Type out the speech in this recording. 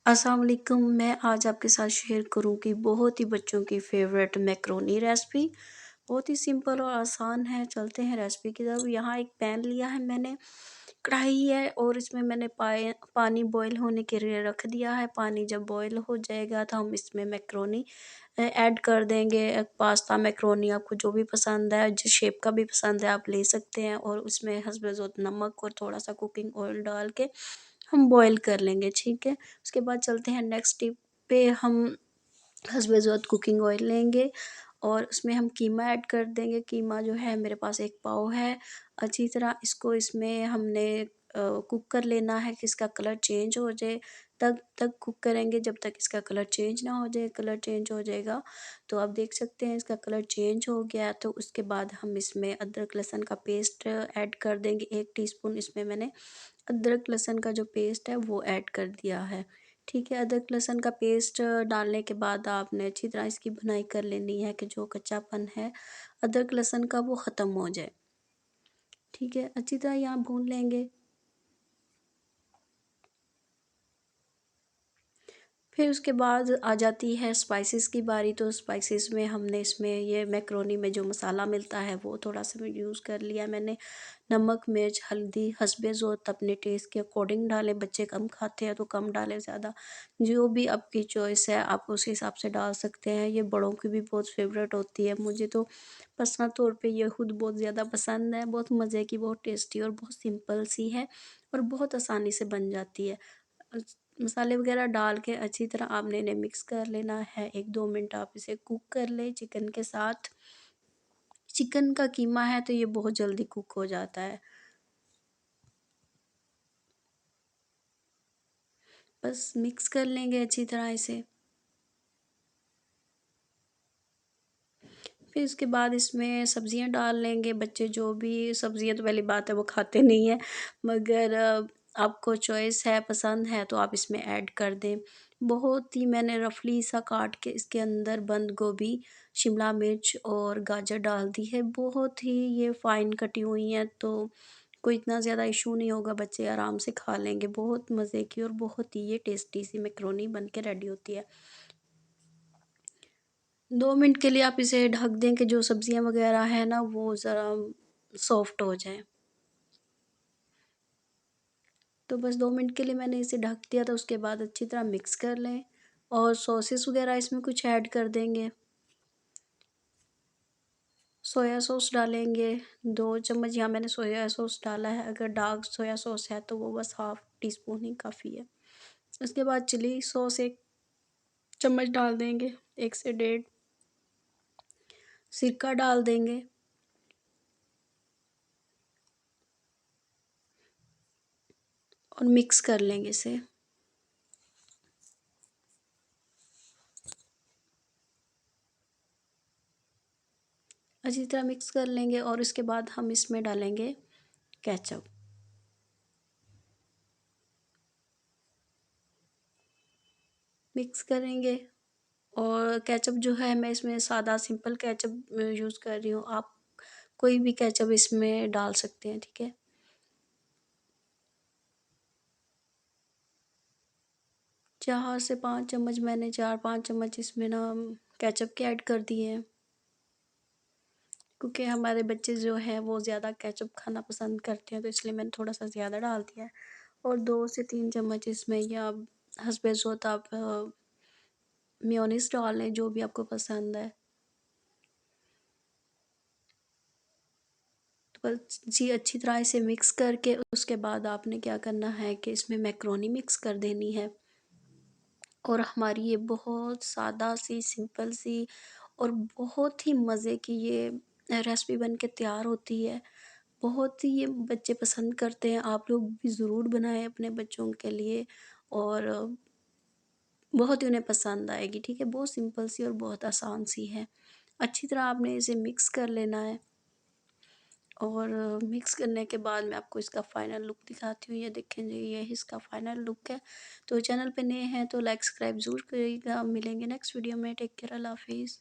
अस्सलाम वालेकुम। मैं आज आपके साथ शेयर करूँगी बहुत ही बच्चों की फ़ेवरेट मैकरोनी रेसिपी। बहुत ही सिंपल और आसान है। चलते हैं रेसिपी की तरफ। यहाँ एक पैन लिया है मैंने, कढ़ाई है और इसमें मैंने पानी बॉयल होने के लिए रख दिया है। पानी जब बॉयल हो जाएगा तो हम इसमें मैकरोनी ऐड कर देंगे। पास्ता मैकरोनी आपको जो भी पसंद है, जिस शेप का भी पसंद है आप ले सकते हैं, और उसमें हस्बे ज़ौक़ नमक और थोड़ा-सा कुकिंग ऑयल डाल के हम बॉयल कर लेंगे, ठीक है। उसके बाद चलते हैं नेक्स्ट स्टेप पे। हम हस्बे ज़ौक़ कुकिंग ऑयल लेंगे और उसमें हम कीमा ऐड कर देंगे। कीमा जो है मेरे पास 1 पाव है। अच्छी तरह इसको इसमें हमने कुक कर लेना है कि इसका कलर चेंज हो जाए। तब तक कुक करेंगे जब तक इसका कलर चेंज ना हो जाए। कलर चेंज हो जाएगा तो आप देख सकते हैं इसका कलर चेंज हो गया है, तो उसके बाद हम इसमें अदरक लहसुन का पेस्ट ऐड कर देंगे। 1 टीस्पून इसमें मैंने अदरक लहसुन का जो पेस्ट है वो ऐड कर दिया है, ठीक है। अदरक लहसुन का पेस्ट डालने के बाद आपने अच्छी तरह इसकी भुनाई कर लेनी है कि जो कच्चापन है अदरक लहसुन का वो ख़त्म हो जाए, ठीक है। अच्छी तरह यहाँ भून लेंगे। फिर उसके बाद आ जाती है स्पाइसेस की बारी। तो स्पाइसेस में हमने इसमें ये मैकरोनी में जो मसाला मिलता है वो थोड़ा-सा यूज़ कर लिया मैंने। नमक, मिर्च, हल्दी हस्बे ज़ौक़ अपने टेस्ट के अकॉर्डिंग डालें। बच्चे कम खाते हैं तो कम डालें, ज़्यादा जो भी आपकी चॉइस है आप उस हिसाब से डाल सकते हैं। ये बड़ों की भी बहुत फ़ेवरेट होती है। मुझे तो पर्सनल तौर पे ये खुद बहुत ज़्यादा पसंद है। बहुत मज़े की, बहुत टेस्टी और बहुत सिंपल सी है और बहुत आसानी से बन जाती है। मसाले वगैरह डाल के अच्छी तरह आपने इन्हें मिक्स कर लेना है। 1-2 मिनट आप इसे कुक कर लें चिकन के साथ। चिकन का कीमा है तो ये बहुत जल्दी कुक हो जाता है। बस मिक्स कर लेंगे अच्छी तरह इसे। फिर उसके बाद इसमें सब्जियां डाल लेंगे। बच्चे जो भी सब्जियां, तो पहली बात है वो खाते नहीं हैं, मगर आपको चॉइस है, पसंद है तो आप इसमें ऐड कर दें। बहुत ही मैंने रफली सा काट के इसके अंदर बंद गोभी, शिमला मिर्च और गाजर डाल दी है। बहुत ही ये फाइन कटी हुई हैं तो कोई इतना ज़्यादा इशू नहीं होगा, बच्चे आराम से खा लेंगे। बहुत मज़े की और बहुत ही ये टेस्टी सी मैकरोनी बन के रेडी होती है। 2 मिनट के लिए आप इसे ढक दें कि जो सब्जियां वगैरह है ना वो ज़रा सॉफ्ट हो जाए। तो बस 2 मिनट के लिए मैंने इसे ढक दिया था। उसके बाद अच्छी तरह मिक्स कर लें और सॉसेस वगैरह इसमें कुछ ऐड कर देंगे। सोया सॉस डालेंगे 2 चम्मच। यहाँ मैंने सोया सॉस डाला है। अगर डार्क सोया सॉस है तो वो बस हाफ़ टी स्पून ही काफ़ी है। उसके बाद चिली सॉस 1 चम्मच डाल देंगे, 1 से डेढ़। सिरका डाल देंगे और मिक्स कर लेंगे इसे। अच्छी तरह मिक्स कर लेंगे और इसके बाद हम इसमें डालेंगे केचअप। मिक्स करेंगे और केचअप जो है मैं इसमें सादा सिंपल केचअप यूज़ कर रही हूँ। आप कोई भी केचअप इसमें डाल सकते हैं, ठीक है। 4 से 5 चम्मच, मैंने 4-5 चम्मच इसमें ना केचअप के ऐड कर दिए हैं, क्योंकि हमारे बच्चे जो हैं वो ज़्यादा केचअप खाना पसंद करते हैं, तो इसलिए मैंने थोड़ा-सा ज़्यादा डाल दिया है। और 2 से 3 चम्मच इसमें या हस्बे ज़ौक़ आप मेयोनीज़ डाल लें, जो भी आपको पसंद है। तो बस जी अच्छी तरह इसे मिक्स करके उसके बाद आपने क्या करना है कि इसमें मैकरोनी मिक्स कर देनी है। और हमारी ये बहुत सादा सी, सिंपल सी और बहुत ही मज़े की ये रेसिपी बन के तैयार होती है। बहुत ही ये बच्चे पसंद करते हैं। आप लोग भी ज़रूर बनाएँ अपने बच्चों के लिए और बहुत ही उन्हें पसंद आएगी, ठीक है। बहुत सिंपल सी और बहुत आसान सी है। अच्छी तरह आपने इसे मिक्स कर लेना है और मिक्स करने के बाद मैं आपको इसका फ़ाइनल लुक दिखाती हूँ। ये देखें जी, ये इसका फ़ाइनल लुक है। तो चैनल पे नए हैं तो लाइक सब्सक्राइब ज़रूर करिएगा। मिलेंगे नेक्स्ट वीडियो में। टेक केयर, अल्लाह हाफ़िज़।